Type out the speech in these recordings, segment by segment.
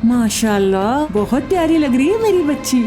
माशाल्लाह, बहुत प्यारी लग रही है मेरी बच्ची।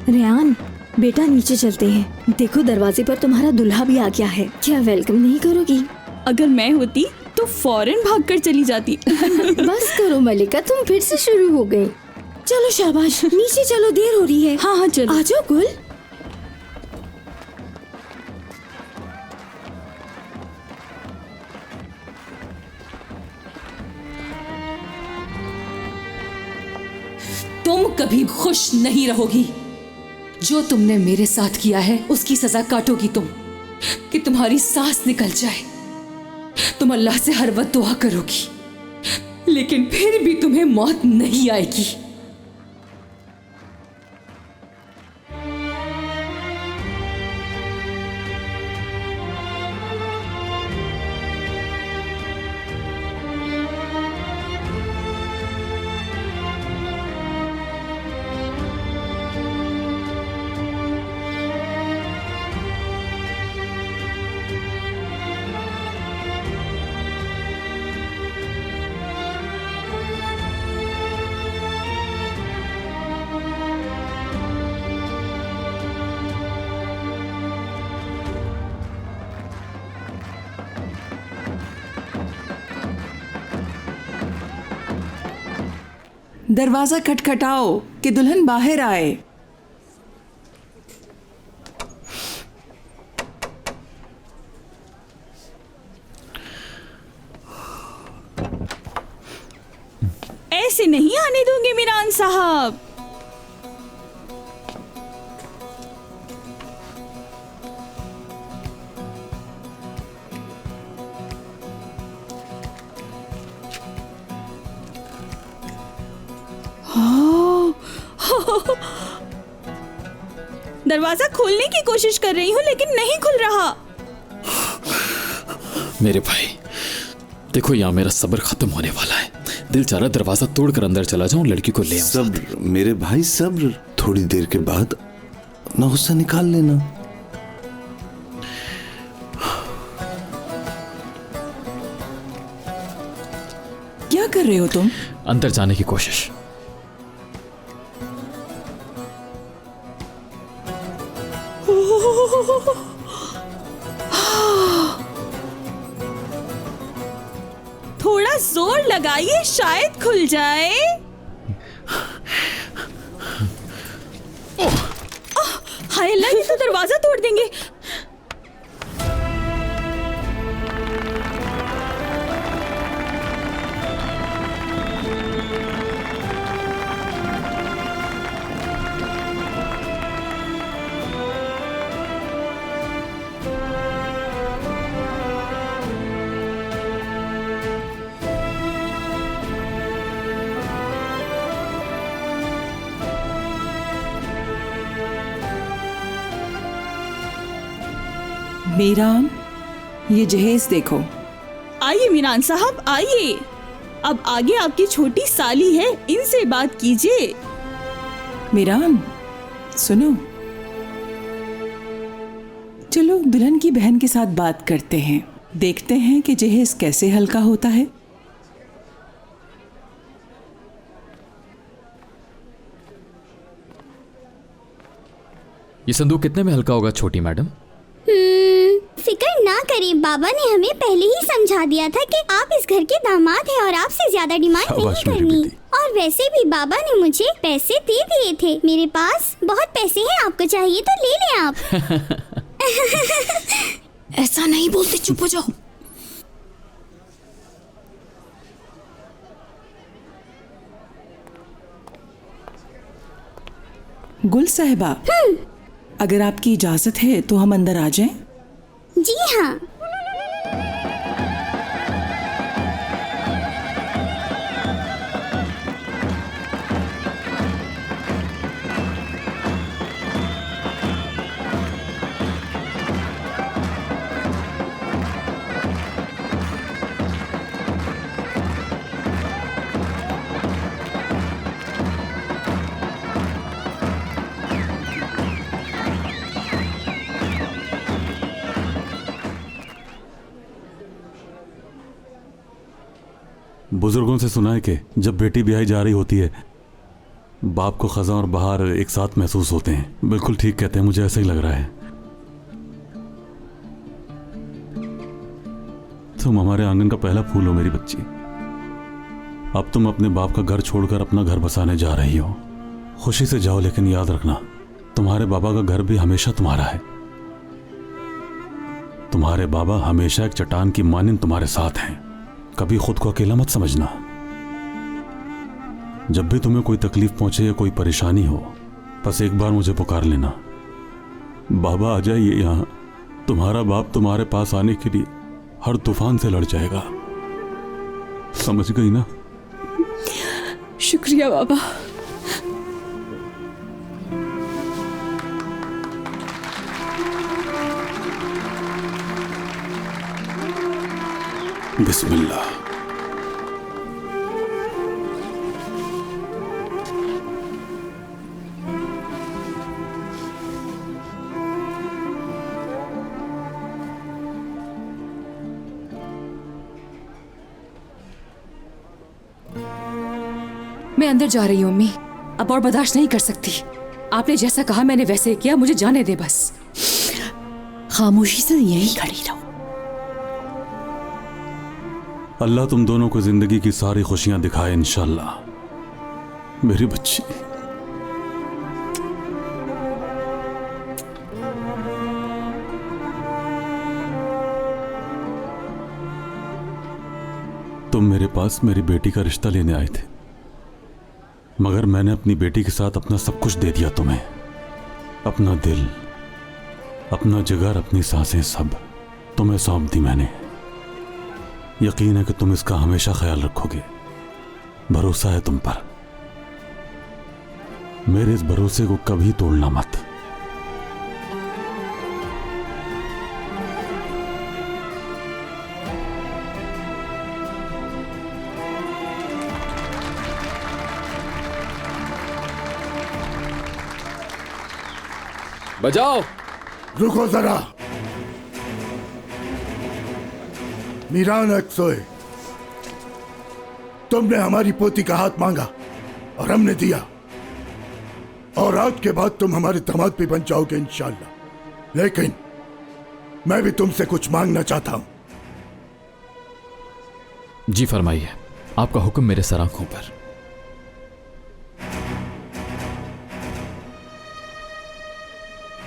रेयान, बेटा नीचे चलते हैं। देखो दरवाजे पर तुम्हारा दूल्हा भी आ गया है। क्या वेलकम नहीं करोगी? अगर मैं होती तो फौरन भागकर चली जाती। बस करो मलिका, तुम फिर से शुरू हो गई। चलो शाबाश, नीचे चलो, देर हो रही है। हाँ हाँ चलो। आ जाओ गुल। तुम कभी खुश नहीं रहोगी। जो तुमने मेरे साथ किया है उसकी सजा काटोगी तुम, कि तुम्हारी सांस निकल जाए। तुम अल्लाह से हर वक्त दुआ करोगी, लेकिन फिर भी तुम्हें मौत नहीं आएगी। दरवाजा खटखटाओ कि दुल्हन बाहर आए। ऐसे नहीं आने दूंगी मीरान साहब। दरवाजा खोलने की कोशिश कर रही हूँ लेकिन नहीं खुल रहा। मेरे भाई देखो, यहाँ मेरा सब्र खत्म होने वाला है। दिल चाह रहा दरवाजा तोड़कर अंदर चला जाऊं, लड़की को ले आऊं। सब्र मेरे भाई, सब्र। थोड़ी देर के बाद अपना गुस्सा निकाल लेना। क्या कर रहे हो तुम? अंदर जाने की कोशिश। थोड़ा जोर लगाइए, शायद खुल जाए। हाय अल्लाह, ये तो दरवाजा तोड़ देंगे। मीरान, ये जहेज देखो। आइए मीरान साहब आइए। अब आगे आपकी छोटी साली है, इनसे बात कीजिए। मीरान सुनो, चलो दुल्हन की बहन के साथ बात करते हैं, देखते हैं कि जहेज कैसे हल्का होता है। ये संदूक कितने में हल्का होगा छोटी मैडम? फिक्र ना करें, बाबा ने हमें पहले ही समझा दिया था कि आप इस घर के दामाद हैं और आपसे ज्यादा डिमांड नहीं शाबाश मेरी करनी। बेटी। और वैसे भी बाबा ने मुझे पैसे दे दिए थे। मेरे पास बहुत पैसे हैं, आपको चाहिए तो ले लें आप। ऐसा नहीं बोलते, चुप हो जाओ। गुल साहिबा, अगर आपकी इजाजत है तो हम अंदर आ जाएं? जी हाँ। बुजुर्गों से सुना है कि जब बेटी ब्याही जा रही होती है, बाप को खजा और बहार एक साथ महसूस होते हैं। बिल्कुल ठीक कहते हैं, मुझे ऐसा ही लग रहा है। तुम हमारे आंगन का पहला फूल हो मेरी बच्ची। अब तुम अपने बाप का घर छोड़कर अपना घर बसाने जा रही हो। खुशी से जाओ, लेकिन याद रखना तुम्हारे बाबा का घर भी हमेशा तुम्हारा है। तुम्हारे बाबा हमेशा एक चट्टान की मानिंद तुम्हारे साथ हैं। कभी खुद को अकेला मत समझना। जब भी तुम्हें कोई तकलीफ पहुंचे या कोई परेशानी हो, बस एक बार मुझे पुकार लेना, बाबा आ जाइए यहां। तुम्हारा बाप तुम्हारे पास आने के लिए हर तूफान से लड़ जाएगा। समझ गई ना? शुक्रिया बाबा। बिस्मिल्लाह। मैं अंदर जा रही हूँ अम्मी, अब और बर्दाश्त नहीं कर सकती। आपने जैसा कहा मैंने वैसे ही किया, मुझे जाने दे बस। खामोशी से यहीं खड़ी रहो। अल्लाह तुम दोनों को जिंदगी की सारी खुशियां दिखाए इंशाअल्लाह मेरी बच्ची। तुम मेरे पास मेरी बेटी का रिश्ता लेने आए थे, मगर मैंने अपनी बेटी के साथ अपना सब कुछ दे दिया तुम्हें। अपना दिल, अपना जिगर, अपनी सांसें सब तुम्हें सौंप दी मैंने। यकीन है कि तुम इसका हमेशा ख्याल रखोगे। भरोसा है तुम पर। मेरे इस भरोसे को कभी तोड़ना मत। बजाओ। रुको जरा। मीरान अक्सोए, तुमने हमारी पोती का हाथ मांगा और हमने दिया, और आज के बाद तुम हमारे दामाद भी बन जाओगे इंशाअल्लाह। लेकिन मैं भी तुमसे कुछ मांगना चाहता हूं। जी फरमाइए, आपका हुक्म मेरे सर आंखों पर।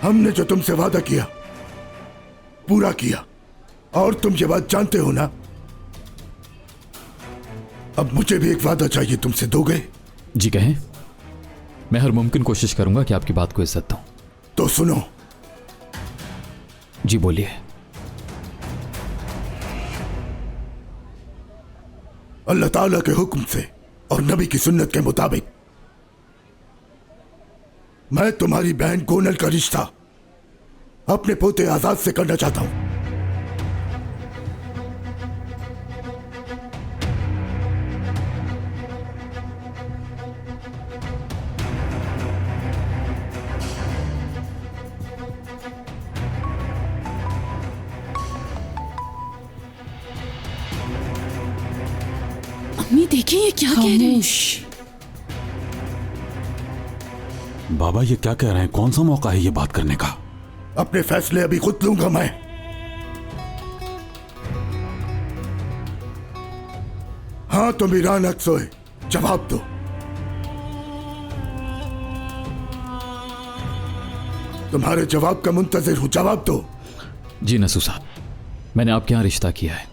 हमने जो तुमसे वादा किया पूरा किया, और तुम ये बात जानते हो ना। अब मुझे भी एक वादा चाहिए, तुमसे दोगे? जी कहें। मैं हर मुमकिन कोशिश करूंगा कि आपकी बात को इज्जत दूं। तो सुनो। जी बोलिए। अल्लाह ताला के हुक्म से और नबी की सुन्नत के मुताबिक मैं तुम्हारी बहन गोनल का रिश्ता अपने पोते आजाद से करना चाहता हूं। अम्मी देखें ये क्या कह रहे हैं। बाबा ये क्या कह रहे हैं? कौन सा मौका है ये बात करने का? अपने फैसले अभी खुद लूंगा मैं। हाँ तुम ईरान अक्सोए, जवाब दो। तुम्हारे जवाब का मुंतजिर हूं, जवाब दो। जी नसू साहब, मैंने आपके यहाँ रिश्ता किया है,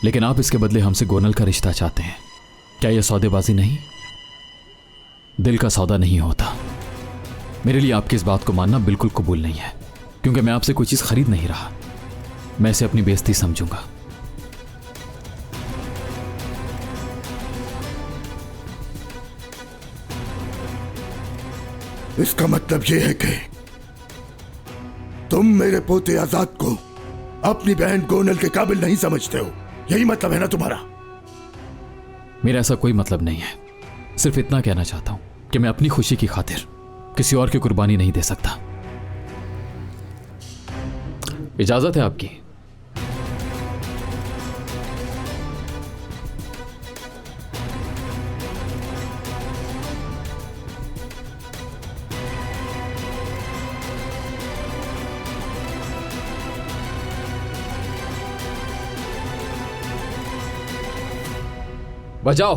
लेकिन आप इसके बदले हमसे गोनल का रिश्ता चाहते हैं। क्या यह सौदेबाजी नहीं? दिल का सौदा नहीं होता। मेरे लिए आपकी इस बात को मानना बिल्कुल कबूल नहीं है, क्योंकि मैं आपसे कोई चीज खरीद नहीं रहा। मैं इसे अपनी बेइज्जती समझूंगा। इसका मतलब यह है कि तुम मेरे पोते आजाद को अपनी बहन गोनल के काबिल नहीं समझते हो, यही मतलब है ना तुम्हारा? मेरा ऐसा कोई मतलब नहीं है। सिर्फ इतना कहना चाहता हूं कि मैं अपनी खुशी की खातिर किसी और की कुर्बानी नहीं दे सकता। इजाजत है आपकी? बजाओ।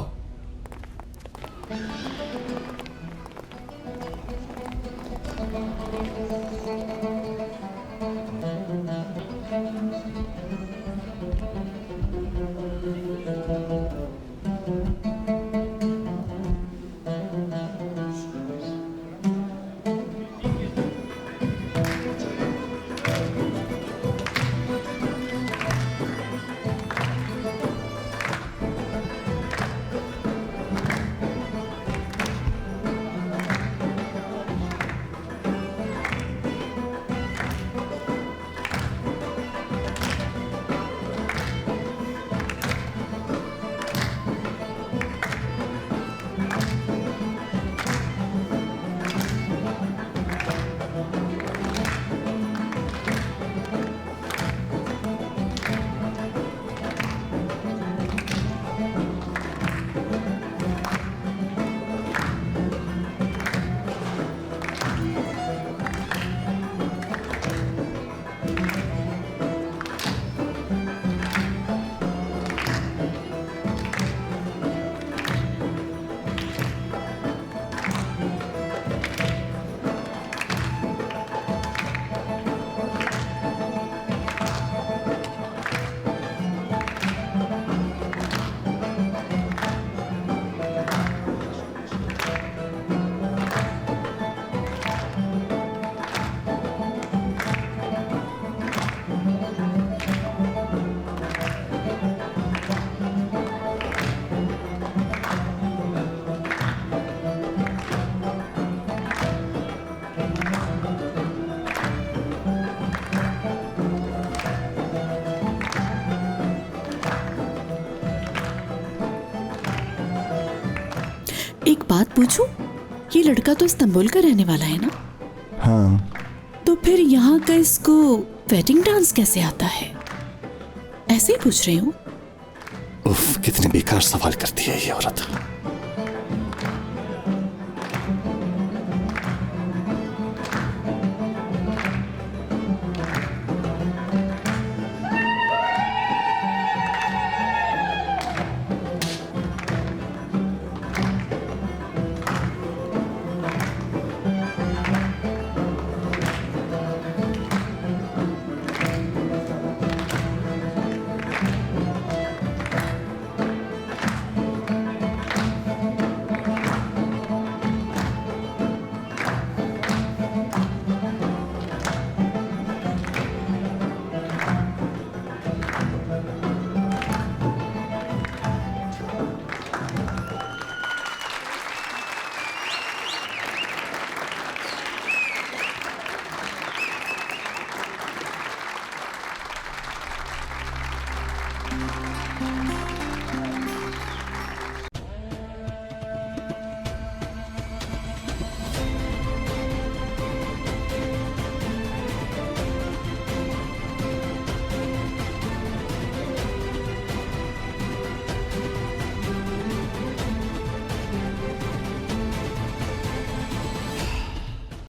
एक बात पूछूं, ये लड़का तो इस्तांबुल का रहने वाला है ना? हाँ। तो फिर यहाँ का इसको वेडिंग डांस कैसे आता है? ऐसे ही पूछ रही हूँ। उफ, कितने बेकार सवाल करती है ये औरत।